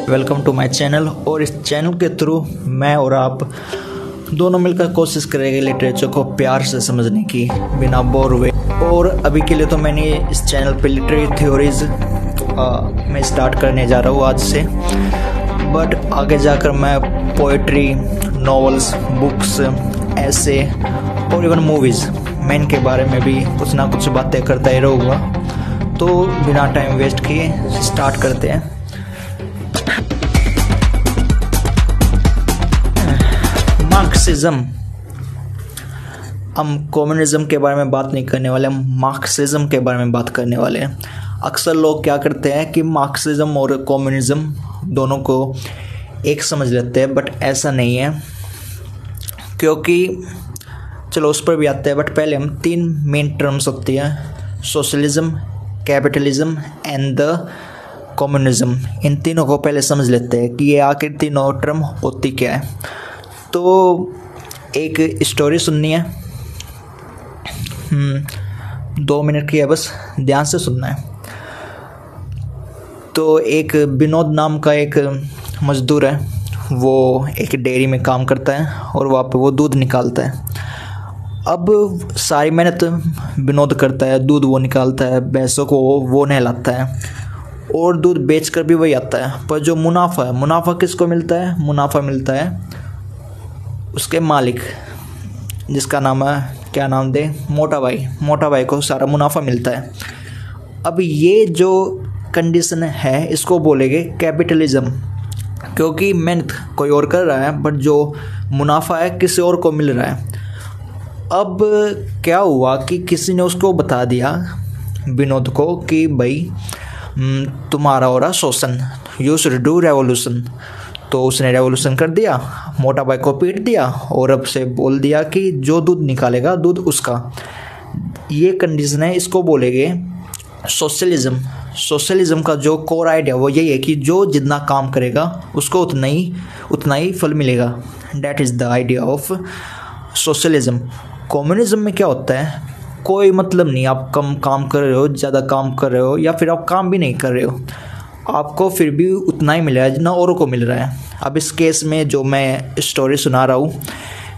Welcome to my channel. और इस channel के थ्रू मैं और आप दोनों मिलकर कोशिश करेंगे लिटरेचर को प्यार से समझने की बिना बोर हुए। और अभी के लिए तो मैंने इस चैनल पे लिटरेरी थ्योरीज मैं स्टार्ट करने जा रहा हूँ आज से, बट आगे जाकर मैं पोइट्री, नॉवेल्स, बुक्स, ऐसे और इवन मूवीज़, मैं इनके बारे में भी कुछ ना कुछ बातें करता ही रहूँगा। तो बिना टाइम वेस्ट किए स्टार्ट करते हैं। मार्क्सिज्म। हम कम्युनिज्म के बारे में बात नहीं करने वाले, हम मार्क्सिज्म के बारे में बात करने वाले हैं। अक्सर लोग क्या करते हैं कि मार्क्सिज्म और कम्युनिज्म दोनों को एक समझ लेते हैं, बट ऐसा नहीं है। क्योंकि चलो उस पर भी आते हैं, बट पहले हम तीन मेन टर्म्स होती हैं, socialism, capitalism and the communism. इन तीनों को पहले समझ लेते हैं कि ये आखिर तीनों टर्म होती क्या है। तो एक स्टोरी सुननी है, 2 मिनट की है, बस ध्यान से सुनना है। तो एक विनोद नाम का एक मजदूर है, वो एक डेयरी में काम करता है और वहाँ पे वो दूध निकालता है। अब सारी मेहनत विनोद करता है, दूध वो निकालता है, भैंसों को वो नहलाता है और दूध बेचकर भी वही आता है। पर जो मुनाफा है, मुनाफा किसको मिलता है? मुनाफा मिलता है उसके मालिक, जिसका नाम है, क्या नाम दे, मोटा भाई। मोटा भाई को सारा मुनाफा मिलता है। अब ये जो कंडीशन है इसको बोलेंगे कैपिटलिज्म, क्योंकि मेहनत कोई और कर रहा है बट जो मुनाफा है किसी और को मिल रहा है। अब क्या हुआ कि किसी ने उसको बता दिया विनोद को कि भाई तुम्हारा हो रहा शोषण, यू शुड डू रेवोल्यूशन। तो उसने रेवोल्यूशन कर दिया, मोटा भाई को पीट दिया और अब से बोल दिया कि जो दूध निकालेगा दूध उसका। ये कंडीशन है, इसको बोलेंगे सोशलिज्म। सोशलिज्म का जो कोर आइडिया वो यही है कि जो जितना काम करेगा उसको उतना ही फल मिलेगा। That is the idea of socialism. Communism में क्या होता है, कोई मतलब नहीं आप कम काम कर रहे हो, ज़्यादा काम कर रहे हो, या फिर आप काम भी नहीं कर रहे हो, आपको फिर भी उतना ही मिलेगा जितना औरों को मिल रहा है। अब इस केस में जो मैं स्टोरी सुना रहा हूँ,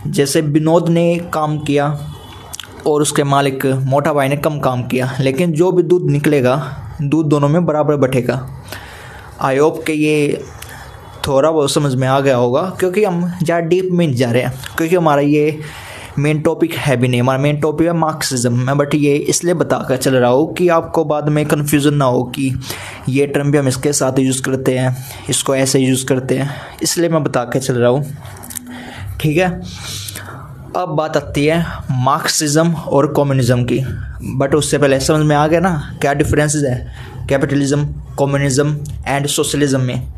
जैसे विनोद ने काम किया और उसके मालिक मोटा भाई ने कम काम किया, लेकिन जो भी दूध निकलेगा दूध दोनों में बराबर बटेगा। आई होप कि ये थोड़ा बहुत समझ में आ गया होगा, क्योंकि हम ज़्यादा डीप में नहीं जा रहे हैं, क्योंकि हमारा ये मेन टॉपिक है भी नहीं। हमारा मेन टॉपिक है मार्क्सिज्म में, बट ये इसलिए बता कर चल रहा हूँ कि आपको बाद में कन्फ्यूज़न ना हो कि ये टर्म भी हम इसके साथ यूज़ करते हैं, इसको ऐसे यूज़ करते हैं, इसलिए मैं बता के चल रहा हूँ। ठीक है, अब बात आती है मार्क्सिज्म और कम्युनिज्म की। बट उससे पहले समझ में आ गया ना क्या डिफरेंसेस है कैपिटलिज्म, कम्युनिज्म एंड सोशलिज्म में।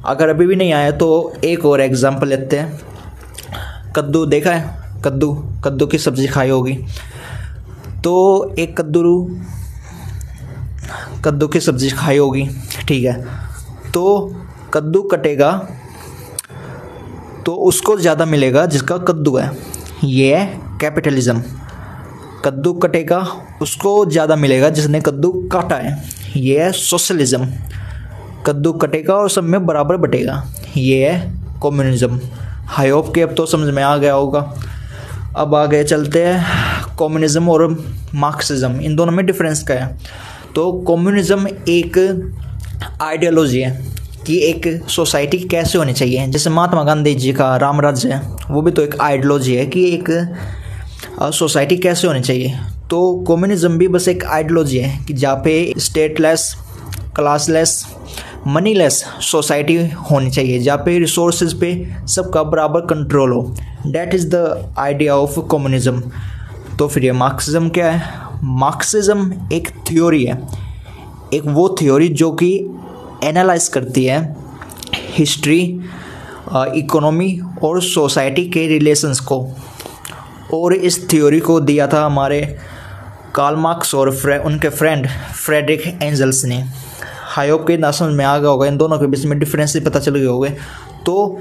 अगर अभी भी नहीं आया तो एक और एग्जांपल लेते हैं। कद्दू देखा है? कद्दू की सब्ज़ी खाई होगी। तो एक कद्दू की सब्ज़ी खाई होगी, ठीक है। तो कद्दू कटेगा तो उसको ज़्यादा मिलेगा जिसका कद्दू है, ये है कैपिटलिज्म। कद्दू कटेगा उसको ज़्यादा मिलेगा जिसने कद्दू काटा है, ये है सोशलिज्म। कद्दू कटेगा और सब में बराबर बटेगा, ये है कम्युनिज्म। आई होप कि अब तो समझ में आ गया होगा। अब आगे चलते हैं कम्युनिज्म और मार्क्सिज्म, इन दोनों में डिफरेंस क्या है। तो कम्युनिज्म एक आइडियोलॉजी है कि एक सोसाइटी कैसे होनी चाहिए। जैसे महात्मा गांधी जी का राम राज्य है, वो भी तो एक आइडियोलॉजी है कि एक सोसाइटी कैसे होनी चाहिए। तो कम्युनिज्म भी बस एक आइडियोलॉजी है कि जहाँ पे स्टेटलेस, क्लासलेस, मनीलेस सोसाइटी होनी चाहिए, जहाँ पे रिसोर्सेज पे सबका बराबर कंट्रोल हो। That is the idea of communism. तो फिर ये मार्क्सिज्म क्या है? मार्क्सिज्म एक थ्योरी है, एक वो थ्योरी जो कि एनालाइज करती है हिस्ट्री, इकोनॉमी और सोसाइटी के रिलेशंस को। और इस थ्योरी को दिया था हमारे कार्ल मार्क्स और उनके फ्रेंड फ्रेडरिक एंजल्स ने। आई होप के ना समझ में आ गया होगा, इन दोनों के बीच में डिफरेंस ही पता चल गए होंगे। तो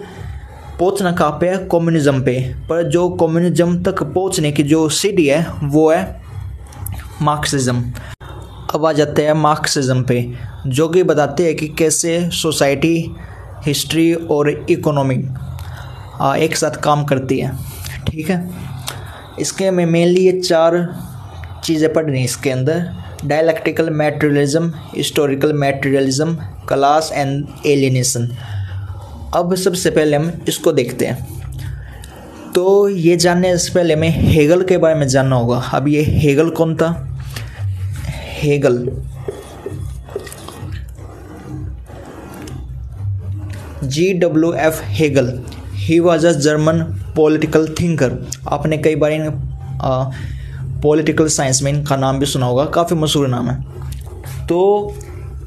पहुँचना कहाँ पे है? कम्युनिज्म पे। पर जो कम्युनिज्म तक पहुँचने की जो सीढ़ी है वो है मार्क्सिज्म। अब आ जाते हैं मार्क्सिज्म पे, जो कि बताते हैं कि कैसे सोसाइटी हिस्ट्री और इकोनॉमी एक साथ काम करती है। ठीक है, इसके में मेनली ये 4 चीज़ें पढ़नी इसके अंदर: dialectical materialism, historical materialism, class and alienation. अब सबसे पहले हम इसको देखते हैं। तो ये जानने से पहले हमें हेगल के बारे में जानना होगा। अब ये हेगल कौन था? Hegel GWF Hegel, he was a German political thinker. आपने कई बार पॉलिटिकल साइंस में इनका नाम भी सुना होगा, काफ़ी मशहूर नाम है। तो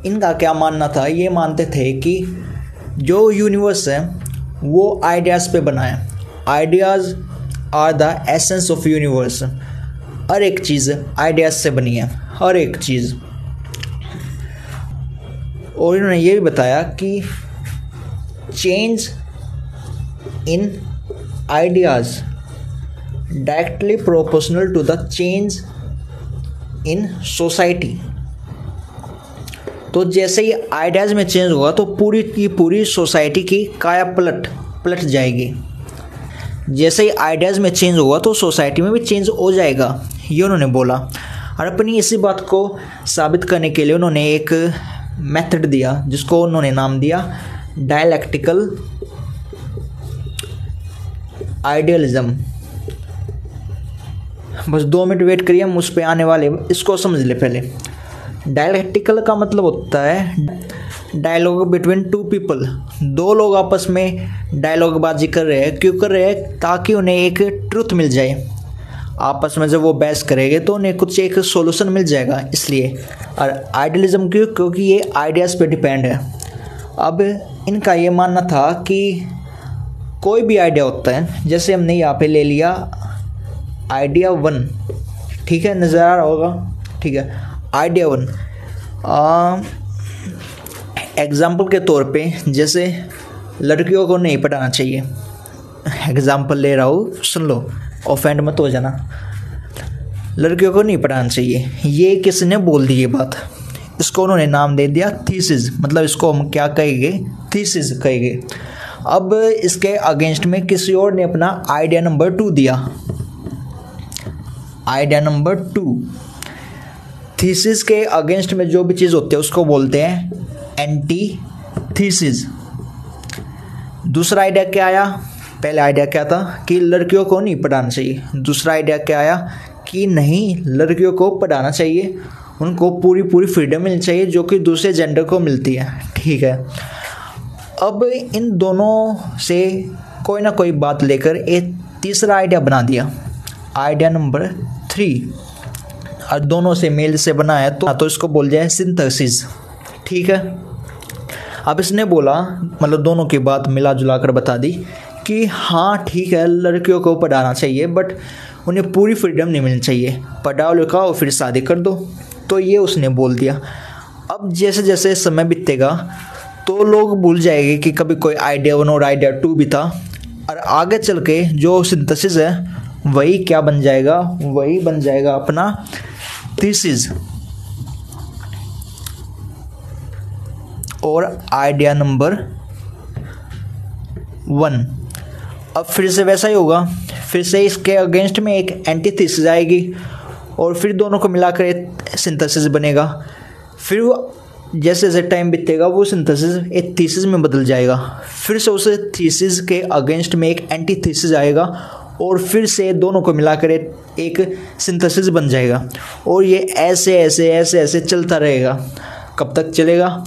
इनका क्या मानना था? ये मानते थे कि जो यूनिवर्स है वो आइडियाज़ पे बना है। Ideas are the essence of universe. हर एक चीज़ आइडियाज़ से बनी है, हर एक चीज़। और इन्होंने ये भी बताया कि change in ideas directly proportional to the change in society. तो जैसे ही आइडियाज़ में चेंज होगा तो पूरी की पूरी सोसाइटी की काया पलट जाएगी। जैसे ही आइडियाज़ में चेंज होगा तो सोसाइटी में भी चेंज हो जाएगा, ये उन्होंने बोला। और अपनी इसी बात को साबित करने के लिए उन्होंने एक मेथड दिया जिसको उन्होंने नाम दिया डायलैक्टिकल आइडियलिज्म। बस 2 मिनट वेट करिए, हम उस पर आने वाले, इसको समझ ले पहले। डायलैक्टिकल का मतलब होता है डायलॉग बिटवीन 2 पीपल। 2 लोग आपस में डायलॉगबाजी कर रहे हैं। क्यों कर रहे हैं? ताकि उन्हें एक ट्रुथ मिल जाए। आपस में जब वो बहस करेंगे तो उन्हें कुछ एक सॉल्यूशन मिल जाएगा, इसलिए। और आइडियलिज्म क्यों? क्योंकि ये आइडियाज़ पे डिपेंड है। अब इनका ये मानना था कि कोई भी आइडिया होता है, जैसे हमने यहाँ पे ले लिया आइडिया 1, ठीक है, नज़र आ रहा होगा, ठीक है, आइडिया 1। एग्ज़ाम्पल के तौर पे जैसे लड़कियों को नहीं पढ़ाना चाहिए, एग्ज़ाम्पल ले रहा हूँ, सुन लो, ऑफेंड मत हो जाना। लड़कियों को नहीं पढ़ाना चाहिए, ये किसने बोल दी ये बात? इसको उन्होंने नाम दे दिया थीसिस। मतलब इसको हम क्या कहेंगे? थीसिस कहेंगे। अब इसके अगेंस्ट में किसी और ने अपना आइडिया नंबर 2 दिया। आइडिया नंबर 2 थीसिस के अगेंस्ट में जो भी चीज़ होती है उसको बोलते हैं एंटी थीसिस। दूसरा आइडिया क्या आया? पहले आइडिया क्या था कि लड़कियों को नहीं पढ़ाना चाहिए। दूसरा आइडिया क्या आया कि नहीं, लड़कियों को पढ़ाना चाहिए, उनको पूरी फ्रीडम मिलनी चाहिए जो कि दूसरे जेंडर को मिलती है। ठीक है, अब इन दोनों से कोई ना कोई बात लेकर एक तीसरा आइडिया बना दिया, आइडिया नंबर 3। और दोनों से मेल से बना है तो इसको बोल जाए सिंथेसिस। ठीक है, अब इसने बोला, मतलब दोनों की बात मिला जुला कर बता दी कि हाँ ठीक है, लड़कियों को पढ़ाना चाहिए बट उन्हें पूरी फ्रीडम नहीं मिलनी चाहिए, पढ़ाओ लिखाओ फिर शादी कर दो। तो ये उसने बोल दिया। अब जैसे जैसे समय बीतेगा तो लोग भूल जाएंगे कि कभी कोई आइडिया 1 और आइडिया 2 भी था, और आगे चल के जो सिंथेसिस है वही क्या बन जाएगा? वही बन जाएगा अपना थीसिस। और आइडिया नंबर 1 अब फिर से वैसा ही होगा, फिर से इसके अगेंस्ट में एक एंटीथीसिस आएगी और फिर दोनों को मिलाकर एक सिंथेसिस बनेगा। फिर वो जैसे जैसे टाइम बीतेगा वो सिंथेसिस एक थीसिस में बदल जाएगा। फिर से उस थीसिस के अगेंस्ट में एक एंटीथीसिस आएगा और फिर से दोनों को मिलाकर एक सिंथेसिस बन जाएगा। और ये ऐसे ऐसे ऐसे ऐसे चलता रहेगा। कब तक चलेगा?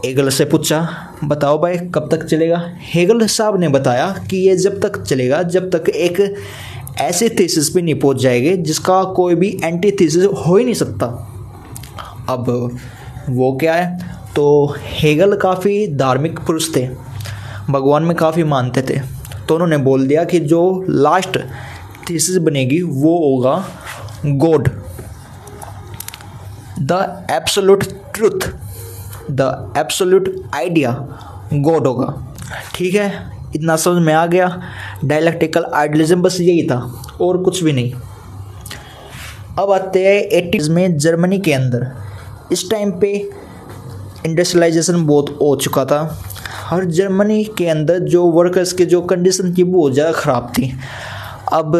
हेगल से पूछा, बताओ भाई कब तक चलेगा? हेगल साहब ने बताया कि ये जब तक चलेगा जब तक एक ऐसे थीसिस पे नहीं पहुंच जाएंगे जिसका कोई भी एंटी थीसिस हो ही नहीं सकता। अब वो क्या है? तो हेगल काफ़ी धार्मिक पुरुष थे, भगवान में काफ़ी मानते थे। तो उन्होंने बोल दिया कि जो लास्ट थीसिस बनेगी वो होगा God, the absolute truth, the absolute idea God होगा। ठीक है, इतना समझ में आ गया। डायलैक्टिकल आइडियलिज्म बस यही था और कुछ भी नहीं। अब आते हैं 80s में जर्मनी के अंदर। इस टाइम पे इंडस्ट्रियलाइजेशन बहुत हो चुका था। और जर्मनी के अंदर जो वर्कर्स की जो कंडीशन थी बहुत ज़्यादा ख़राब थी। अब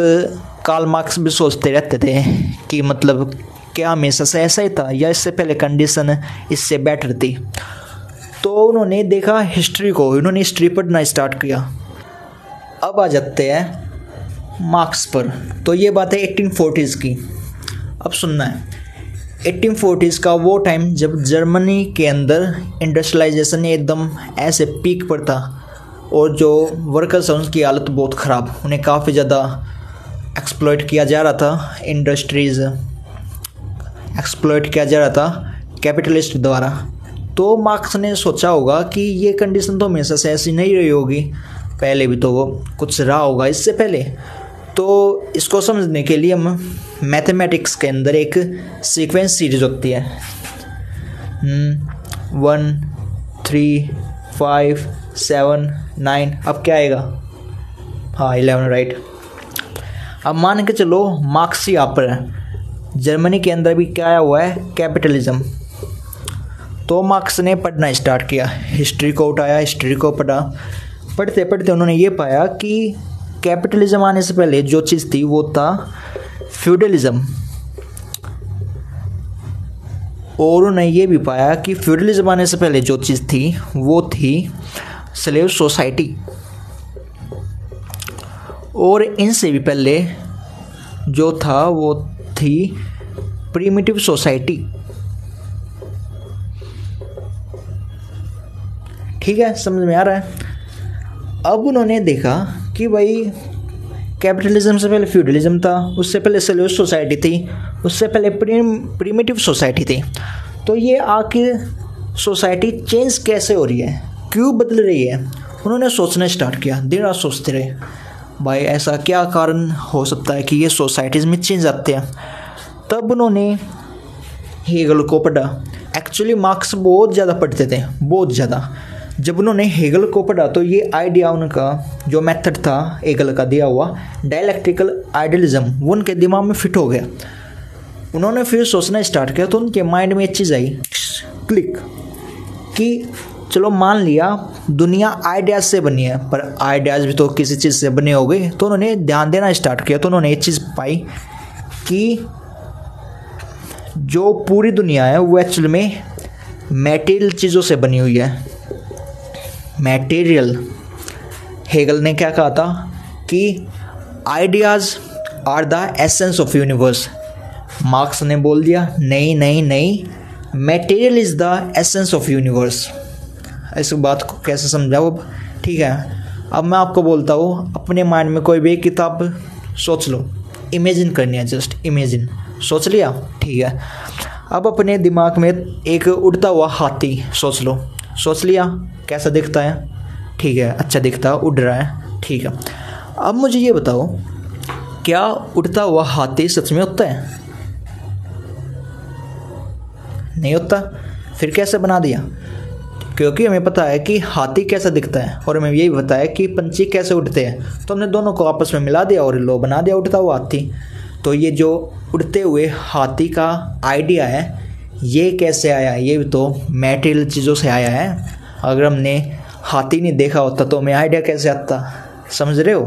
कार्ल मार्क्स भी सोचते रहते थे कि मतलब क्या हमेशा से ऐसा ही था या इससे पहले कंडीशन इससे बेटर थी। तो उन्होंने देखा हिस्ट्री को, उन्होंने हिस्ट्री पढ़ना स्टार्ट किया। अब आ जाते हैं मार्क्स पर। तो ये बात है 1840s की। अब सुनना है 1840s का वो टाइम जब जर्मनी के अंदर इंडस्ट्रियलाइजेशन एकदम ऐसे पीक पर था और जो वर्कर्स हैं उनकी हालत बहुत ख़राब, उन्हें काफ़ी ज़्यादा एक्सप्लॉइट किया जा रहा था, इंडस्ट्रीज़ एक्सप्लॉइट किया जा रहा था कैपिटलिस्ट द्वारा। तो मार्क्स ने सोचा होगा कि ये कंडीशन तो हमेशा से ऐसी नहीं रही होगी, पहले भी तो वो कुछ रहा होगा इससे पहले। तो इसको समझने के लिए हम मैथमेटिक्स के अंदर एक सीक्वेंस सीरीज होती है 1 3 5 7 9। अब क्या आएगा? हाँ 11 राइट। अब मान के चलो मार्क्स यहाँ पर है, जर्मनी के अंदर भी क्या आया हुआ है? कैपिटलिज्म। तो मार्क्स ने पढ़ना स्टार्ट किया, हिस्ट्री को उठाया, हिस्ट्री को पढ़ा। पढ़ते पढ़ते उन्होंने ये पाया कि कैपिटलिज्म आने से पहले जो चीज़ थी वो था फ्यूडलिज्म। और उन्होंने ये भी पाया कि फ्यूडलिज्म आने से पहले जो चीज़ थी वो थी स्लेव सोसाइटी। और इनसे भी पहले जो था वो थी प्रिमिटिव सोसाइटी। ठीक है, समझ में आ रहा है? अब उन्होंने देखा कि भाई कैपिटलिज्म से पहले फ्यूडलिज्म था, उससे पहले स्लेव सोसाइटी थी, उससे पहले प्रिमिटिव सोसाइटी थी। तो ये आखिर सोसाइटी चेंज कैसे हो रही है, क्यों बदल रही है? उन्होंने सोचना स्टार्ट किया, दिन रात सोचते रहे भाई ऐसा क्या कारण हो सकता है कि ये सोसाइटीज़ में चेंज आते हैं। तब उन्होंने हेगल को पढ़ा। एक्चुअली मार्क्स बहुत ज़्यादा पढ़ते थे, बहुत ज़्यादा। जब उन्होंने हेगल को पढ़ा तो ये आइडिया, उनका जो मेथड था हेगल का दिया हुआ डायलेक्ट्रिकल आइडियलिज्म, वो उनके दिमाग में फिट हो गया। उन्होंने फिर सोचना स्टार्ट किया तो उनके माइंड में एक चीज़ आई क्लिक कि चलो मान लिया दुनिया आइडियाज़ से बनी है, पर आइडियाज़ भी तो किसी चीज़ से बने हो गए। तो उन्होंने ध्यान देना स्टार्ट किया तो उन्होंने एक चीज़ पाई कि जो पूरी दुनिया है वो एक्चुअल में मटेरियल चीज़ों से बनी हुई है। मटेरियल, हेगल ने क्या कहा था कि ideas are the essence of universe. Marx ने बोल दिया नहीं नहीं नहीं, material is the essence of universe. इस बात को कैसे समझाओ? अब ठीक है, अब मैं आपको बोलता हूँ अपने माइंड में कोई भी किताब सोच लो, इमेजिन करनी है, जस्ट इमेजिन। सोच लिया? ठीक है। अब अपने दिमाग में एक उड़ता हुआ हाथी सोच लो। सोच लिया? कैसा दिखता है? ठीक है, अच्छा दिखता है, उड़ रहा है, ठीक है। अब मुझे ये बताओ, क्या उड़ता हुआ हाथी सच में होता है? नहीं होता। फिर कैसे बना दिया? क्योंकि हमें पता है कि हाथी कैसा दिखता है और हमें यही पता है कि पंछी कैसे उड़ते हैं, तो हमने दोनों को आपस में मिला दिया और लो बना दिया उड़ता हुआ हाथी। तो ये जो उड़ते हुए हाथी का आइडिया है ये कैसे आया? ये भी तो मटेरियल चीज़ों से आया है। अगर हमने हाथी नहीं देखा होता तो हमें आइडिया कैसे आता? समझ रहे हो?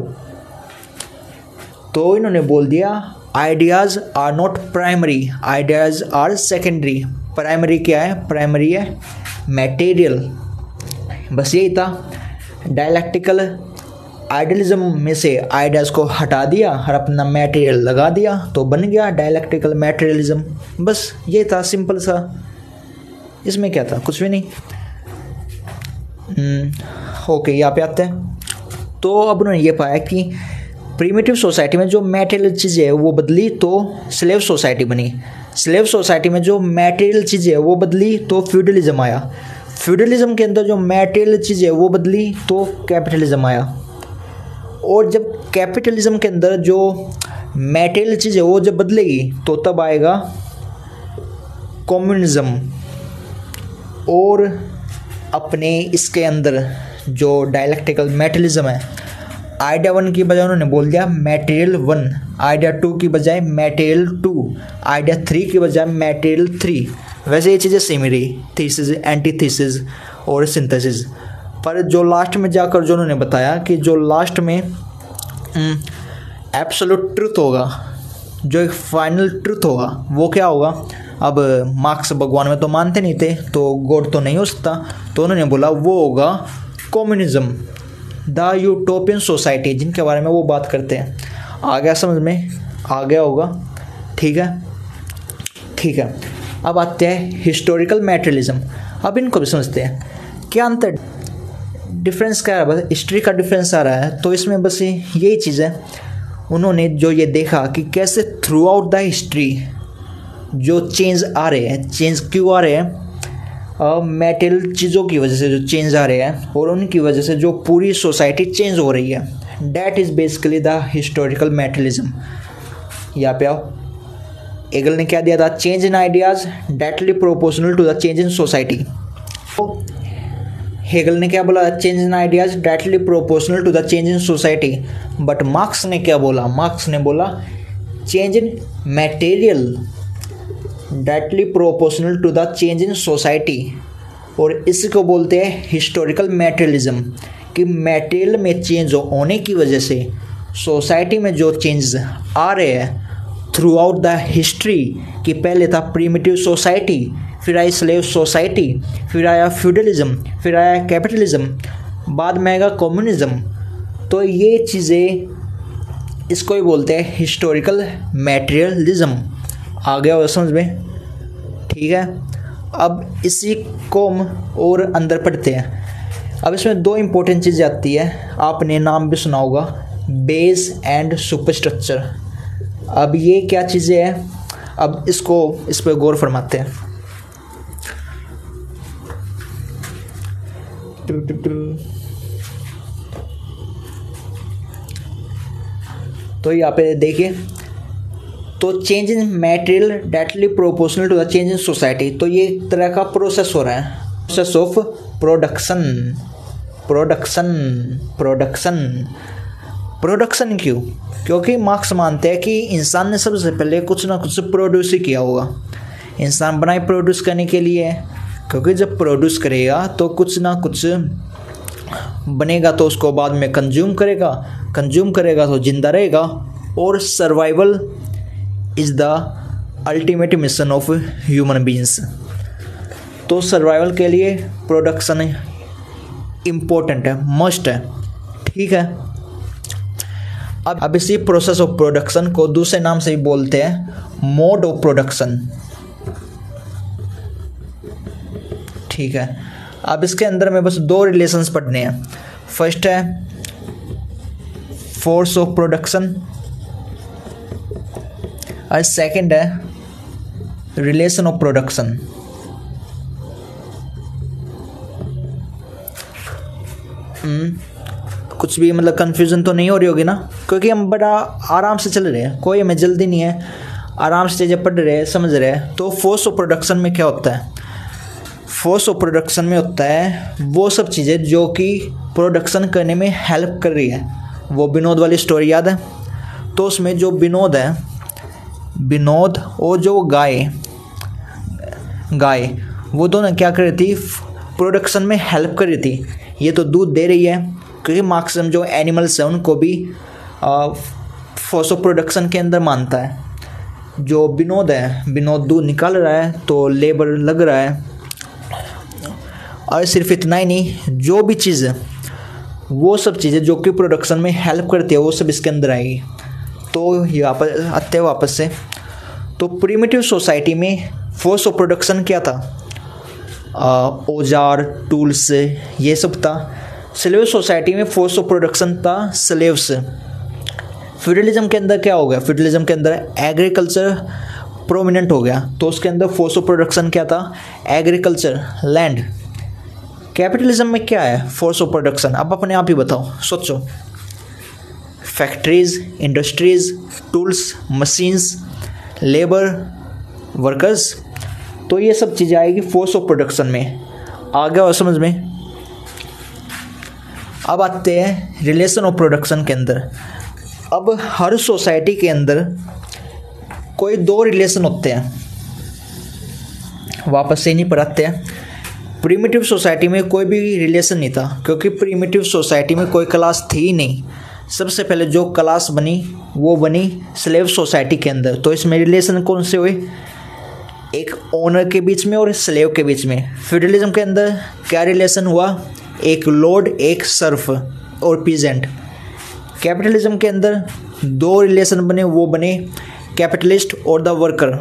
तो इन्होंने बोल दिया ideas are not primary, ideas are secondary. Primary क्या है? प्राइमरी है मटेरियल। बस यही था। डायलेक्ट्रिकल आइडियलिज्म में से आइडियाज़ को हटा दिया और अपना मटेरियल लगा दिया तो बन गया डायलेक्ट्रिकल मटेरियलिज्म। बस ये था, सिंपल सा। इसमें क्या था? कुछ भी नहीं। ओके, यहाँ पे आते हैं। तो अब उन्होंने ये पाया कि प्रिमिटिव सोसाइटी में जो मटेरियल चीज़ें है वो बदली तो स्लेव सोसाइटी बनी। स्लेव सोसाइटी में जो मटेरियल चीज़ें है वो बदली तो फ्यूडलिज्म आया। फ्यूडलिज्म के अंदर जो मटेरियल चीज़ें है वो बदली तो कैपिटलिज्म आया। और जब कैपिटलिज्म के अंदर जो मटेरियल चीज़ है वो जब बदलेगी तो तब आएगा कम्युनिज्म। और अपने इसके अंदर जो डायलेक्ट्रिकल मटेरियलिज्म है, आइडिया 1 की बजाय उन्होंने बोल दिया मटेरियल 1, आइडिया 2 की बजाय मटेरियल 2, आइडिया 3 की बजाय मटेरियल 3। वैसे ये चीज़ें सेम ही रही, थीसिस, एंटीथीसिस और सिंथेसिस। पर जो लास्ट में जाकर जो उन्होंने बताया कि जो लास्ट में एब्सोल्यूट ट्रुथ होगा, जो एक फाइनल ट्रुथ होगा, वो क्या होगा। अब मार्क्स भगवान में तो मानते नहीं थे, तो गॉड तो नहीं हो सकता, तो उन्होंने बोला वो होगा कम्युनिज्म, द यूटोपियन सोसाइटी, जिनके बारे में वो बात करते हैं। आ गया समझ में, आ गया होगा, ठीक है ठीक है। अब आते हैं हिस्टोरिकल मैटेरियलिज्म। अब इनको भी समझते हैं क्या अंतर, डिफरेंस क्या है, बस हिस्ट्री का डिफरेंस आ रहा है। तो इसमें बस यही चीज़ है, उन्होंने जो ये देखा कि कैसे थ्रू आउट द हिस्ट्री जो चेंज आ रहे हैं, चेंज क्यों आ रहे हैं, मेटेरियल चीज़ों की वजह से जो चेंज आ रहे हैं, और उनकी वजह से जो पूरी सोसाइटी चेंज हो रही है, that is basically the historical materialism. यहाँ पे आओ, हेगल ने क्या दिया था, change in ideas directly proportional to the change in society. तो हेगल ने क्या बोला, change in ideas directly proportional to the change in society. But Marx ने क्या बोला, मार्क्स ने बोला change in material directly proportional to the change in society. और इसी को बोलते हैं हिस्टोरिकल मैटेरियलिज्म, कि मटेरियल में चेंज होने की वजह से सोसाइटी में जो चेंज आ रहे हैं थ्रू आउट द हिस्ट्री, कि पहले था प्रीमिटिव सोसाइटी, फिर आई स्लेव सोसाइटी, फिर आया फ्यूडलिज्म, फिर आया कैपिटलिज्म, बाद में आएगा कम्युनिज्म। तो ये चीज़ें, इसको ही बोलते हैं हिस्टोरिकल मैटेरियलिज्म। आ गया हो समझ में, ठीक है। अब इसी को हम और अंदर पढ़ते हैं। अब इसमें दो इम्पोर्टेंट चीज़ें आती है, आपने नाम भी सुना होगा, बेस एंड सुपरस्ट्रक्चर। अब ये क्या चीज़ें हैं, अब इसको इस पर गौर फरमाते हैं। तो यहाँ पे देखिए, तो change in material directly proportional to the change in society. तो ये एक तरह का प्रोसेस हो रहा है, process of production. Production production production क्यों, क्योंकि मार्क्स मानते हैं कि इंसान ने सबसे पहले कुछ ना कुछ प्रोड्यूस ही किया होगा। इंसान बनाए प्रोड्यूस करने के लिए, क्योंकि जब प्रोड्यूस करेगा तो कुछ ना कुछ बनेगा, तो उसको बाद में कंज्यूम करेगा तो जिंदा रहेगा। और survival is the ultimate mission of human beings. तो सर्वाइवल के लिए प्रोडक्शन इम्पोर्टेंट है, मस्ट है, ठीक है। अब इसी प्रोसेस ऑफ प्रोडक्शन को दूसरे नाम से भी बोलते हैं मोड ऑफ प्रोडक्शन, ठीक है। अब इसके अंदर में बस दो रिलेशंस पढ़ने हैं। फर्स्ट है फोर्स ऑफ प्रोडक्शन और सेकंड है रिलेशन ऑफ प्रोडक्शन। कुछ भी मतलब कन्फ्यूज़न तो नहीं हो रही होगी ना, क्योंकि हम बड़ा आराम से चल रहे हैं, कोई हमें जल्दी नहीं है, आराम से चीज़ें पढ़ रहे हैं, समझ रहे हैं। तो फोर्स ऑफ प्रोडक्शन में क्या होता है, फोर्स ऑफ प्रोडक्शन में होता है वो सब चीज़ें जो कि प्रोडक्शन करने में हेल्प कर रही है। वो विनोद वाली स्टोरी याद है, तो उसमें जो विनोद है, विनोद और जो गाय वो दोनों क्या कर रही थी, प्रोडक्शन में हेल्प कर रही थी। ये तो दूध दे रही है, क्योंकि मार्क्सम जो एनिमल्स हैं उनको भी फोर्स ऑफ प्रोडक्शन के अंदर मानता है। जो विनोद है, विनोद दूध निकाल रहा है तो लेबर लग रहा है। और सिर्फ इतना ही नहीं, जो भी चीज़ है वो सब चीज़ें जो कि प्रोडक्शन में हेल्प करती है वो सब इसके अंदर आएगी। तो यहाँ पर आते हैं वापस से, तो प्रिमिटिव सोसाइटी में फोर्स ऑफ प्रोडक्शन क्या था, औजार, टूल्स, ये सब था। स्लेव सोसाइटी में फोर्स ऑफ प्रोडक्शन था स्लेव्स। फ्यूडलिज्म के अंदर क्या हो गया, फ्यूडलिज्म के अंदर एग्रीकल्चर प्रोमिनेंट हो गया, तो उसके अंदर फोर्स ऑफ प्रोडक्शन क्या था, एग्रीकल्चर, लैंड। कैपिटलिज्म में क्या है फोर्स ऑफ प्रोडक्शन, अब अपने आप ही बताओ, सोचो। Factories, industries, tools, machines, labour, workers, तो ये सब चीज़ें आएगी फोर्स ऑफ प्रोडक्शन में। आ गया और समझ में। अब आते हैं रिलेशन ऑफ प्रोडक्शन के अंदर। अब हर सोसाइटी के अंदर कोई दो रिलेशन होते हैं, वापस से नहीं पढ़ाते हैं। प्रीमिटिव सोसाइटी में कोई भी रिलेशन नहीं था, क्योंकि प्रीमिटिव सोसाइटी में कोई क्लास थी ही नहीं। सबसे पहले जो क्लास बनी वो बनी स्लेव सोसाइटी के अंदर। तो इसमें रिलेशन कौन से हुए, एक ओनर के बीच में और स्लेव के बीच में। फ्यूडलिज्म के अंदर क्या रिलेशन हुआ, एक लॉर्ड एक सर्फ और पीजेंट। कैपिटलिज्म के अंदर दो रिलेशन बने, वो बने कैपिटलिस्ट और द वर्कर।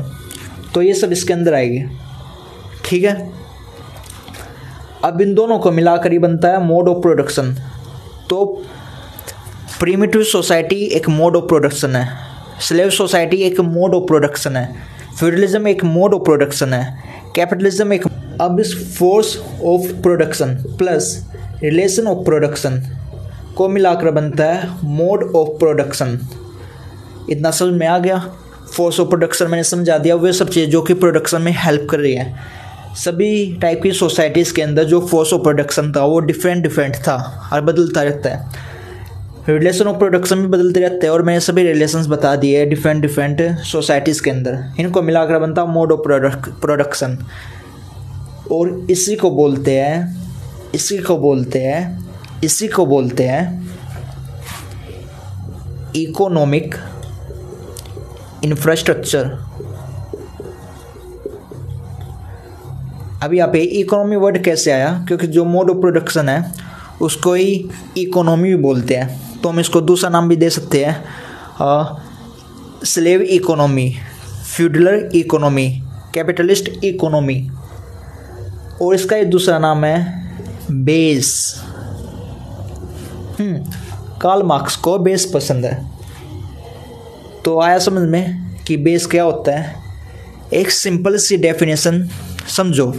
तो ये सब इसके अंदर आएगी, ठीक है। अब इन दोनों को मिलाकर ही बनता है मोड ऑफ प्रोडक्शन। तो प्रीमिटिव सोसाइटी एक मोड ऑफ प्रोडक्शन है, स्लेव सोसाइटी एक मोड ऑफ प्रोडक्शन है, फ्यूडलिज्म एक मोड ऑफ प्रोडक्शन है, कैपिटलिज्म एक। अब इस force of production plus relation of production को मिलाकर बनता है मोड ऑफ प्रोडक्शन। इतना समझ में आ गया। फोर्स ऑफ प्रोडक्शन मैंने समझा दिया, वे सब चीज़ जो कि प्रोडक्शन में हेल्प कर रही है। सभी टाइप की सोसाइटीज़ के अंदर जो फोर्स ऑफ प्रोडक्शन था वो डिफरेंट था और बदलता रहता है। रिलेशन ऑफ प्रोडक्शन भी बदलते रहते हैं, और मैंने सभी रिलेशंस बता दिए डिफरेंट सोसाइटीज़ के अंदर। इनको मिलाकर बनता मोड ऑफ प्रोडक्शन। और इसी को बोलते हैं इकोनॉमिक इंफ्रास्ट्रक्चर। अभी यहाँ पे इकोनॉमी वर्ड कैसे आया, क्योंकि जो मोड ऑफ प्रोडक्शन है उसको ही इकोनॉमी भी बोलते हैं। तो हम इसको दूसरा नाम भी दे सकते हैं, slave economy, feudal economy, capitalist economy. और इसका एक दूसरा नाम है बेस। कार्ल मार्क्स को बेस पसंद है। तो आया समझ में कि बेस क्या होता है। एक सिंपल सी डेफिनेशन समझो,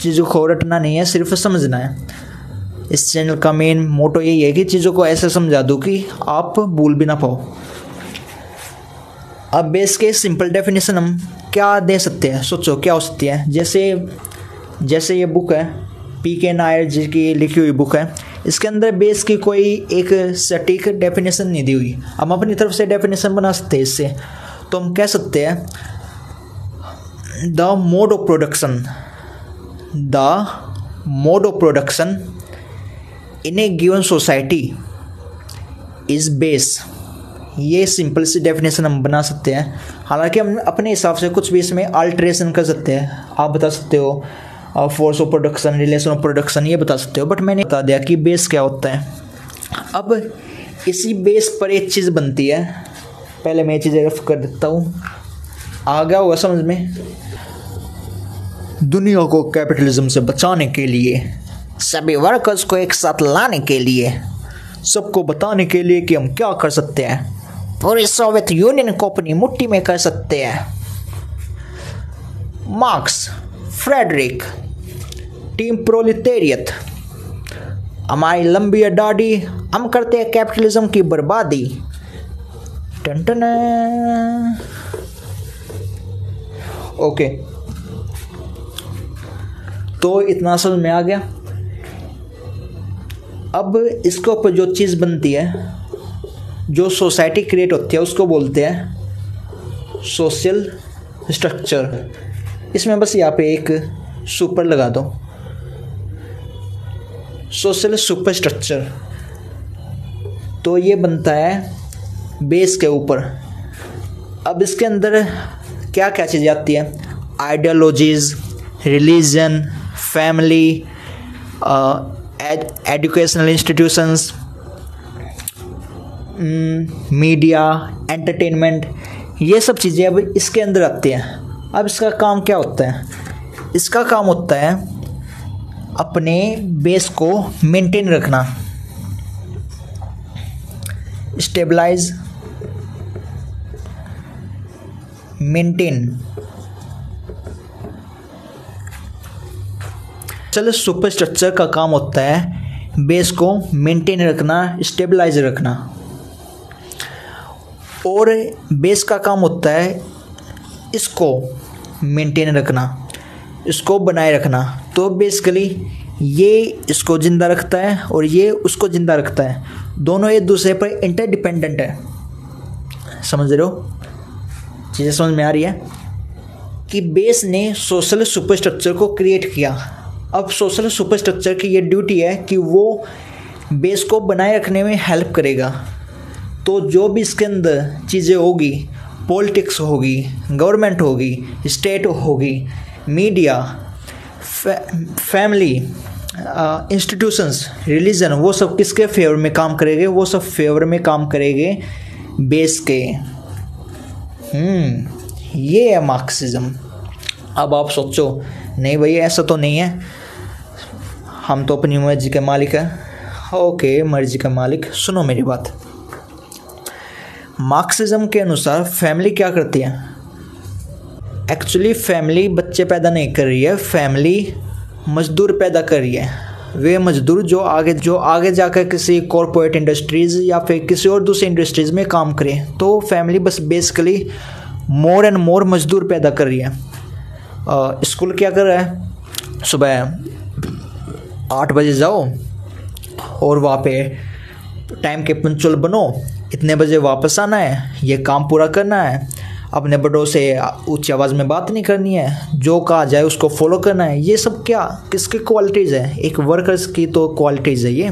चीज़ों को रटना नहीं है, सिर्फ समझना है। इस चैनल का मेन मोटो यही है कि चीज़ों को ऐसे समझा दूँ कि आप भूल भी ना पाओ। अब बेस के सिंपल डेफिनेशन हम क्या दे सकते हैं, सोचो क्या हो सकती है। जैसे ये बुक है पीके नायर जी की लिखी हुई बुक है, इसके अंदर बेस की कोई एक सटीक डेफिनेशन नहीं दी हुई। हम अपनी तरफ से डेफिनेशन बना सकते हैं इससे। तो हम कह सकते हैं the mode of production in A given society is base. ये सिंपल सी डेफिनेशन हम बना सकते हैं। हालांकि हम अपने हिसाब से कुछ भी इसमें अल्ट्रेशन कर सकते हैं। आप बता सकते हो force of production, relation of production, ये बता सकते हो, बट मैंने बता दिया कि बेस क्या होता है। अब इसी बेस पर एक चीज़ बनती है। पहले मैं ये चीज़ें रफ कर देता हूँ, आ गया होगा समझ में। दुनिया को कैपिटलिज्म से बचाने के लिए, सभी वर्कर्स को एक साथ लाने के लिए, सबको बताने के लिए कि हम क्या कर सकते हैं, पूरी सोवियत यूनियन को अपनी मुट्ठी में कर सकते हैं। मार्क्स, फ्रेडरिक, टीम प्रोलिटेरियत, हमारी लंबी दाढ़ी, हम करते हैं कैपिटलिज्म की बर्बादी। टन ओके, तो इतना समझ में आ गया। अब इसके ऊपर जो चीज़ बनती है, जो सोसाइटी क्रिएट होती है, उसको बोलते हैं सोशल स्ट्रक्चर। इसमें बस यहाँ पे एक सुपर लगा दो, सोशल सुपर स्ट्रक्चर। तो ये बनता है बेस के ऊपर। अब इसके अंदर क्या क्या चीज़ें आती है, ideologies, religion, family, educational institutions, media, entertainment, ये सब चीज़ें अब इसके अंदर आती हैं। अब इसका काम क्या होता है, इसका काम होता है अपने बेस को मेंटेन रखना, स्टेबलाइज, मेंटेन। चलो, सुपर स्ट्रक्चर का काम होता है बेस को मेंटेन रखना, स्टेबलाइज रखना। और बेस का काम होता है इसको मेंटेन रखना, इसको बनाए रखना। तो बेसिकली ये इसको ज़िंदा रखता है और ये उसको ज़िंदा रखता है। दोनों एक दूसरे पर इंटरडिपेंडेंट है। समझ रहे हो, चीज़ें समझ में आ रही है कि बेस ने सोशल सुपरस्ट्रक्चर को क्रिएट किया। अब सोशल सुपरस्ट्रक्चर की ये ड्यूटी है कि वो बेस को बनाए रखने में हेल्प करेगा। तो जो भी इसके अंदर चीज़ें होगी, पॉलिटिक्स होगी, गवर्नमेंट होगी, स्टेट होगी, मीडिया, फैमिली, इंस्टीट्यूशंस, रिलीजन, वो सब किसके फेवर में काम करेंगे? वो सब फेवर में काम करेंगे बेस के। ये है मार्क्सिज्म। अब आप सोचो, नहीं भाई ऐसा तो नहीं है, हम तो अपनी मर्जी के मालिक हैं। ओके, मर्जी का मालिक, सुनो मेरी बात। मार्क्सिज्म के अनुसार फैमिली क्या करती है? एक्चुअली फैमिली बच्चे पैदा नहीं कर रही है, फैमिली मजदूर पैदा कर रही है। वे मजदूर जो आगे जाकर किसी कॉरपोरेट इंडस्ट्रीज़ या फिर किसी और दूसरी इंडस्ट्रीज़ में काम करें। तो फैमिली बस बेसिकली मोर एंड मोर मजदूर पैदा कर रही है। स्कूल क्या कर रहा है? सुबह 8 बजे जाओ और वहाँ पे टाइम के पंक्चुअल बनो, इतने बजे वापस आना है, ये काम पूरा करना है, अपने बड़ों से ऊंची आवाज़ में बात नहीं करनी है, जो कहा जाए उसको फॉलो करना है। ये सब क्या किसकी क्वालिटीज़ है? एक वर्कर्स की तो क्वालिटीज़ है ये।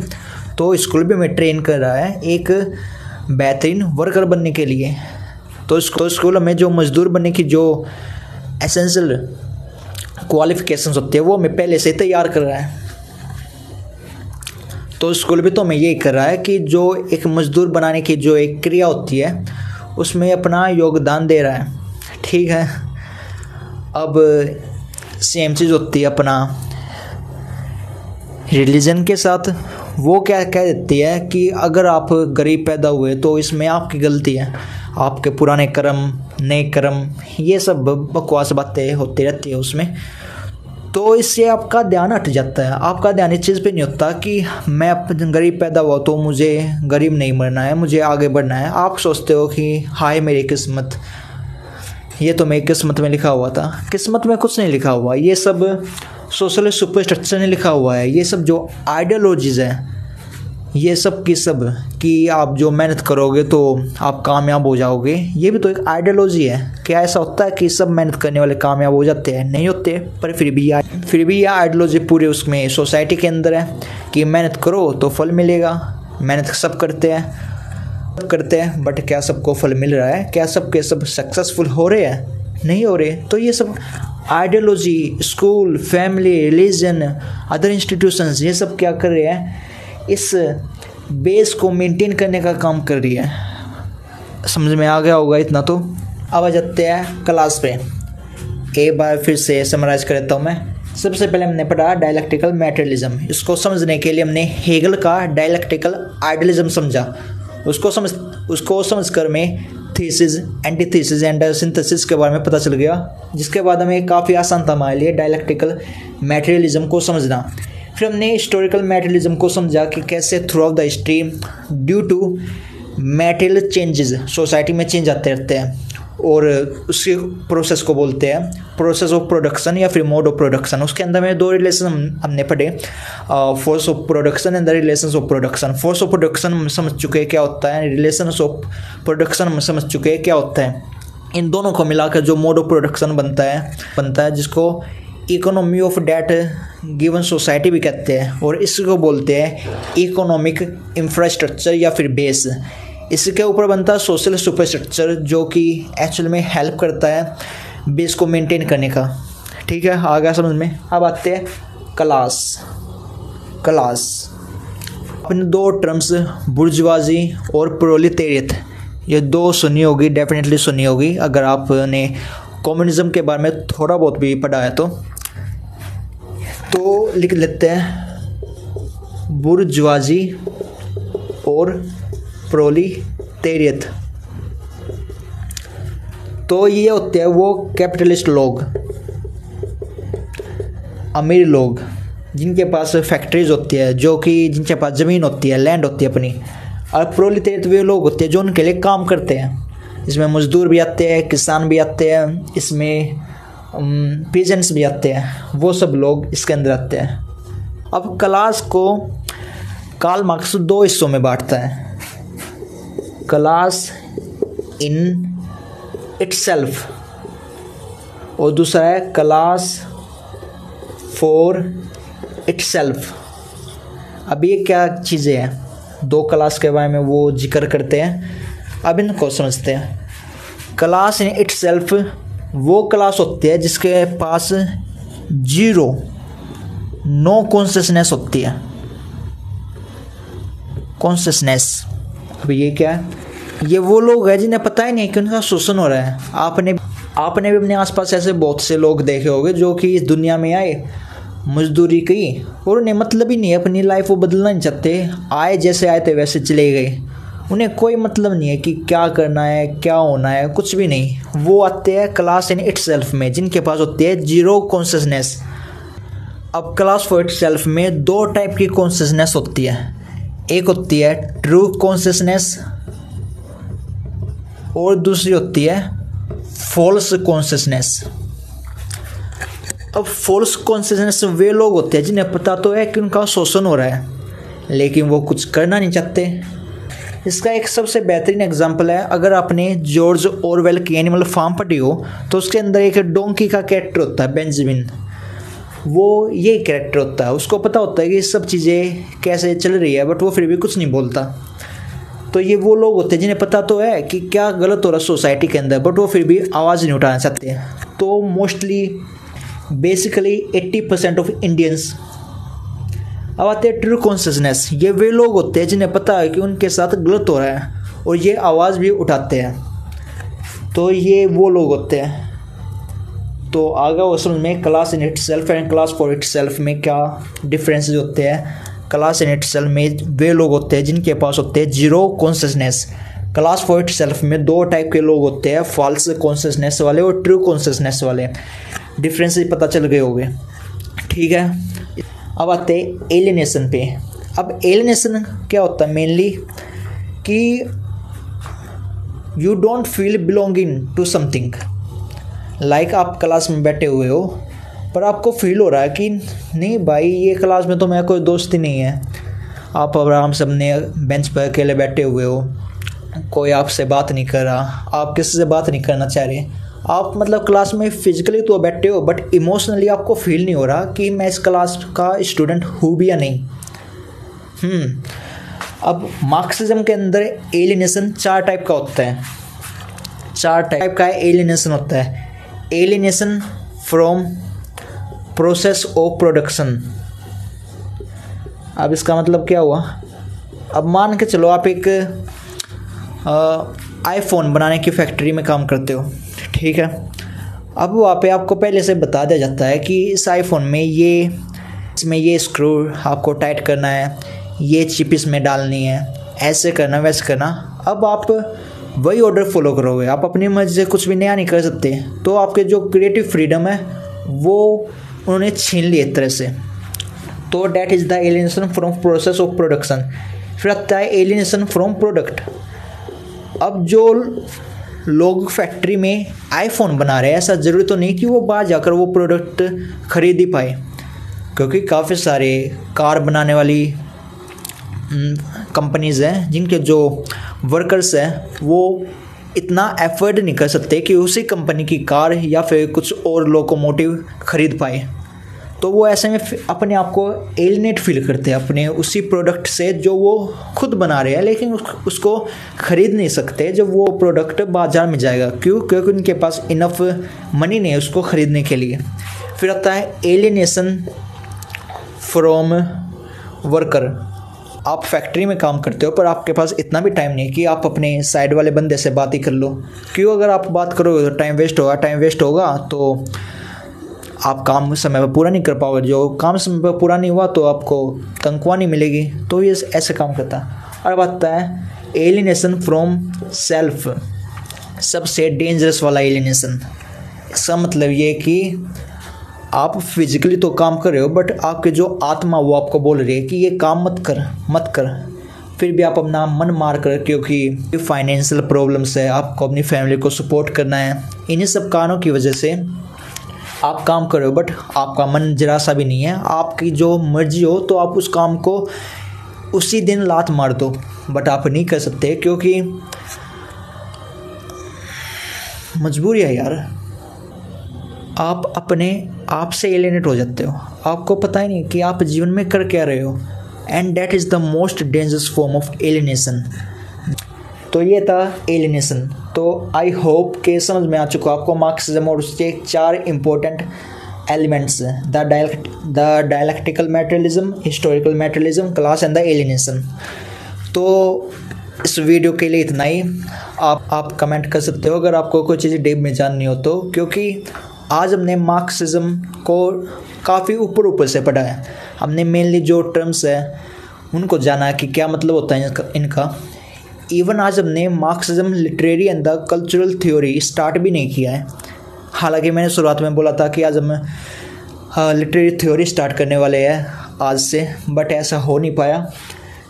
तो स्कूल भी हमें ट्रेन कर रहा है एक बेहतरीन वर्कर बनने के लिए। तो स्कूल में जो मजदूर बनने की जो एसेंशियल क्वालिफिकेशंस होती है वो हमें पहले से तैयार कर रहा है। तो स्कूल भी तो हमें यही कर रहा है कि जो एक मजदूर बनाने की जो एक क्रिया होती है उसमें अपना योगदान दे रहा है। ठीक है, अब सेम चीज़ होती है अपना रिलीजन के साथ। वो क्या कह देती है कि अगर आप गरीब पैदा हुए तो इसमें आपकी गलती है, आपके पुराने कर्म, नए कर्म, ये सब बकवास बातें होती रहती है उसमें। तो इससे आपका ध्यान हट जाता है। आपका ध्यान इस चीज़ पे नहीं होता कि मैं गरीब पैदा हुआ तो मुझे गरीब नहीं मरना है, मुझे आगे बढ़ना है। आप सोचते हो कि हाय मेरी किस्मत, ये तो मेरी किस्मत में लिखा हुआ था। किस्मत में कुछ नहीं लिखा हुआ, ये सब सोशल सुपरस्ट्रक्चर ने लिखा हुआ है। ये सब जो आइडियोलॉजीज़ हैं, ये सब की सब कि आप जो मेहनत करोगे तो आप कामयाब हो जाओगे, ये भी तो एक आइडियोलॉजी है। क्या ऐसा होता है कि सब मेहनत करने वाले कामयाब हो जाते हैं? नहीं होते। पर फिर भी ये आइडियोलॉजी पूरे उसमें सोसाइटी के अंदर है कि मेहनत करो तो फल मिलेगा। मेहनत सब करते हैं बट क्या सबको फल मिल रहा है? क्या सब के सब सक्सेसफुल हो रहे हैं? नहीं हो रहे। तो ये सब ideology, school, family, religion, other institutions, ये सब क्या कर रहे हैं? इस बेस को मेंटेन करने का काम कर रही है। समझ में आ गया होगा इतना तो। अब आ जाते हैं क्लास पे। एक बार फिर से समराइज कर देता हूँ मैं। सबसे पहले हमने पढ़ा डायलेक्टिकल मैटेरियलिज्म। इसको समझने के लिए हमने हेगल का डायलेक्टिकल आइडियलिज्म समझा। उसको समझकर में थीसिस, एंटीथीसिस एंड सिंथेसिस के बारे में पता चल गया, जिसके बाद हमें काफ़ी आसान था हमारे लिए डायलेक्टिकल मैटेरियलिज्म को समझना। फिर हमने हिस्टोरिकल मैटेरियलिज्म को समझा कि कैसे throughout the history due to material changes society में चेंज आते रहते हैं, और उसके प्रोसेस को बोलते हैं प्रोसेस ऑफ प्रोडक्शन या फिर मोड ऑफ प्रोडक्शन। उसके अंदर में 2 रिलेशन हमने पढ़े, force of production and the relations of production. Force of production हम समझ चुके हैं क्या होता है, रिलेशंस ऑफ प्रोडक्शन हम समझ चुके हैं क्या होता है। इन दोनों को मिलाकर जो मोड ऑफ प्रोडक्शन बनता है जिसको economy of that given society भी कहते हैं, और इसको बोलते हैं इकोनॉमिक इंफ्रास्ट्रक्चर या फिर बेस। इसके ऊपर बनता है सोशल सुपरस्ट्रक्चर, जो कि एक्चुअल में हेल्प करता है बेस को मेंटेन करने का। ठीक है, आ गया समझ में। अब आते हैं क्लास। अपने 2 टर्म्स बुर्जुआजी और प्रोलेटेरियत, ये 2 सुनी होगी, डेफिनेटली सुनी होगी अगर आपने कम्युनिज्म के बारे में थोड़ा बहुत भी पढ़ा है तो लिख लेते हैं बुर्जुआजी और प्रोलेटेरियत। तो ये होते हैं वो कैपिटलिस्ट लोग, अमीर लोग, जिनके पास फैक्ट्रीज होती है, जो कि जिनके पास ज़मीन होती है, लैंड होती है अपनी। और प्रोलेटेरियत वे लोग होते हैं जो उनके लिए काम करते हैं। इसमें मजदूर भी आते हैं, किसान भी आते हैं, इसमें पीजेंट्स भी आते हैं, वो सब लोग इसके अंदर आते हैं। अब क्लास को कार्ल मार्क्स 2 हिस्सों में बांटता है, क्लास इन इटसेल्फ और दूसरा है क्लास फॉर इटसेल्फ। अब ये क्या चीज़ें हैं, दो क्लास के बारे में वो जिक्र करते हैं, अब इनको समझते हैं। क्लास इन इटसेल्फ वो क्लास होती है जिसके पास जीरो नो कॉन्शियसनेस होती है, कॉन्शियसनेस। अब ये क्या है, ये वो लोग हैं जिन्हें पता ही नहीं कि उनका शोषण हो रहा है। आपने भी अपने आसपास ऐसे बहुत से लोग देखे होंगे जो कि इस दुनिया में आए, मजदूरी की, और उन्हें मतलब ही नहीं है, अपनी लाइफ वो बदलना नहीं चाहते, आए जैसे आए थे वैसे चले गए, उन्हें कोई मतलब नहीं है कि क्या करना है, क्या होना है, कुछ भी नहीं। वो आते हैं क्लास इन इटसेल्फ में जिनके पास होती है जीरो कॉन्शियसनेस। अब क्लास फॉर इटसेल्फ में दो टाइप की कॉन्शियसनेस होती है, एक होती है ट्रू कॉन्शियसनेस और दूसरी होती है फॉल्स कॉन्शियसनेस। अब फॉल्स कॉन्शियसनेस वे लोग होते हैं जिन्हें पता तो है कि उनका शोषण हो रहा है लेकिन वो कुछ करना नहीं चाहते। इसका एक सबसे बेहतरीन एग्जांपल है, अगर आपने जॉर्ज ऑरवेल की एनिमल फार्म पढ़ी हो तो उसके अंदर एक डोंकी का कैरेक्टर होता है बेंजामिन, वो ये कैरेक्टर होता है, उसको पता होता है कि सब चीज़ें कैसे चल रही है बट वो फिर भी कुछ नहीं बोलता। तो ये वो लोग होते हैं जिन्हें पता तो है कि क्या गलत हो रहा है सोसाइटी के अंदर बट वो फिर भी आवाज़ नहीं उठाना चाहते। तो मोस्टली बेसिकली 80% ऑफ इंडियंस। अब आते हैं ट्रू कॉन्शियसनेस, ये वे लोग होते हैं जिन्हें पता है कि उनके साथ गलत हो रहा है और ये आवाज़ भी उठाते हैं। तो ये वो लोग होते हैं। तो आगे वो समझ में class in itself and class for itself में क्या डिफरेंसेस होते हैं। क्लास इन इटसेल्फ में वे लोग होते हैं जिनके पास होते हैं zero consciousness. Class for itself में दो टाइप के लोग होते हैं, फॉल्स कॉन्शियसनेस वाले और ट्रू कॉन्शियसनेस वाले। डिफरेंसेस पता चल गए होंगे, ठीक है। अब आते हैं एलिनेशन पे। अब एलिनेशन क्या होता है मेनली कि you don't feel belonging to something. Like आप क्लास में बैठे हुए हो पर आपको फील हो रहा है कि नहीं भाई ये क्लास में तो मेरा कोई दोस्त ही नहीं है। आप आराम से अपने बेंच पर अकेले बैठे हुए हो, कोई आपसे बात नहीं कर रहा, आप किसी से बात नहीं करना चाह रहे। आप मतलब क्लास में फिजिकली तो बैठे हो बट इमोशनली आपको फील नहीं हो रहा कि मैं इस क्लास का स्टूडेंट हूँ भी या नहीं। अब मार्क्सिज्म के अंदर एलिनेशन चार टाइप का होता है, चार टाइप का एलिनेशन होता है। Alienation from process of production. अब इसका मतलब क्या हुआ, अब मान के चलो आप एक आईफोन बनाने की फैक्ट्री में काम करते हो, ठीक है। अब वहाँ पे आपको पहले से बता दिया जाता है कि इस आईफोन में इसमें ये स्क्रू आपको टाइट करना है, ये चिप इसमें डालनी है, ऐसे करना वैसे करना। अब आप वही ऑर्डर फॉलो करोगे, आप अपनी मर्जी से कुछ भी नया नहीं कर सकते। तो आपके जो क्रिएटिव फ्रीडम है वो उन्होंने छीन ली एक तरह से। तो that is the alienation from process of production. फिर आता है एलिनेशन फ्रॉम प्रोडक्ट। अब जो लोग फैक्ट्री में आईफोन बना रहे हैं ऐसा ज़रूरी तो नहीं कि वो बाहर जाकर वो प्रोडक्ट खरीद ही पाए, क्योंकि काफ़ी सारे कार बनाने वाली कंपनीज़ हैं जिनके जो वर्कर्स हैं वो इतना एफर्ट नहीं कर सकते कि उसी कंपनी की कार या फिर कुछ और लोकोमोटिव खरीद पाए। तो वो ऐसे में अपने आप को एलिनेट फील करते हैं अपने उसी प्रोडक्ट से जो वो खुद बना रहे हैं, लेकिन उसको खरीद नहीं सकते जब वो प्रोडक्ट बाज़ार में जाएगा। क्यों? क्योंकि उनके पास इनफ मनी नहीं है उसको ख़रीदने के लिए। फिर आता है एलिनेशन फ्रॉम वर्कर। आप फैक्ट्री में काम करते हो पर आपके पास इतना भी टाइम नहीं कि आप अपने साइड वाले बंदे से बात ही कर लो। क्यों? अगर आप बात करोगे तो टाइम वेस्ट होगा तो आप काम समय पर पूरा नहीं कर पाओगे। जो काम समय पर पूरा नहीं हुआ तो आपको तनख्वाह नहीं मिलेगी। तो ये ऐसे काम करता है। और बात है एलिनेशन फ्रॉम सेल्फ, सबसे डेंजरस वाला एलिनेशन। इसका मतलब ये कि आप फिजिकली तो काम कर रहे हो बट आपके जो आत्मा वो आपको बोल रही है कि ये काम मत कर, फिर भी आप अपना मन मार कर, क्योंकि फाइनेंशियल प्रॉब्लम्स है, आपको अपनी फैमिली को सपोर्ट करना है, इन्हीं सब कारणों की वजह से आप काम कर रहे हो बट आपका मन जरा सा भी नहीं है। आपकी जो मर्जी हो तो आप उस काम को उसी दिन लात मार दो, बट आप नहीं कर सकते क्योंकि मजबूरी है यार। आप अपने आप से एलिनेट हो जाते हो, आपको पता ही नहीं कि आप जीवन में कर क्या रहे हो। And that is the most dangerous form of alienation. तो ये था एलिनेशन। तो आई होप के समझ में आ चुका आपको मार्क्सिज्म और उसके 4 important elements, the dialectical materialism, historical materialism, class and the alienation. तो इस वीडियो के लिए इतना ही। आप कमेंट कर सकते हो अगर आपको कोई चीज़ डीप में जाननी हो तो, क्योंकि आज हमने मार्क्सिज्म को काफ़ी ऊपर से पढ़ा है। हमने मेनली जो टर्म्स है उनको जाना है कि क्या मतलब होता है इनका। इवन आज हमने Marxism literary and the cultural theory start भी नहीं किया है। हालांकि मैंने शुरुआत में बोला था कि आज हम लिटरेरी थ्योरी स्टार्ट करने वाले हैं आज से, बट ऐसा हो नहीं पाया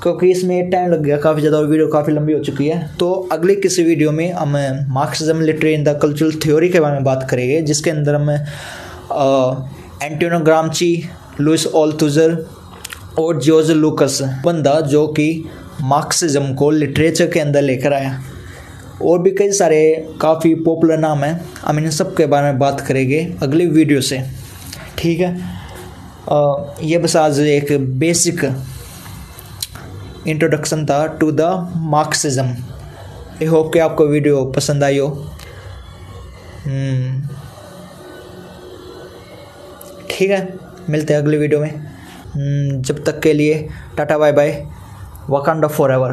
क्योंकि इसमें टाइम लग गया काफ़ी ज़्यादा और वीडियो काफ़ी लंबी हो चुकी है। तो अगले किसी वीडियो में हम Marxism literary and the cultural theory के बारे में बात करेंगे, जिसके अंदर हम एंटोनियो ग्राम्ची, लुइस ऑल्थुजर और जॉर्ज लूकस, बंदा जो कि मार्क्सिज्म को लिटरेचर के अंदर लेकर आया, और भी कई सारे काफ़ी पॉपुलर नाम हैं, हम इन सब के बारे में बात करेंगे अगली वीडियो से। ठीक है, ये बस आज एक बेसिक इंट्रोडक्शन था to the Marxism. I hope कि आपको वीडियो पसंद आई हो। ठीक है, मिलते हैं अगली वीडियो में। जब तक के लिए tata bye bye, Wakanda forever.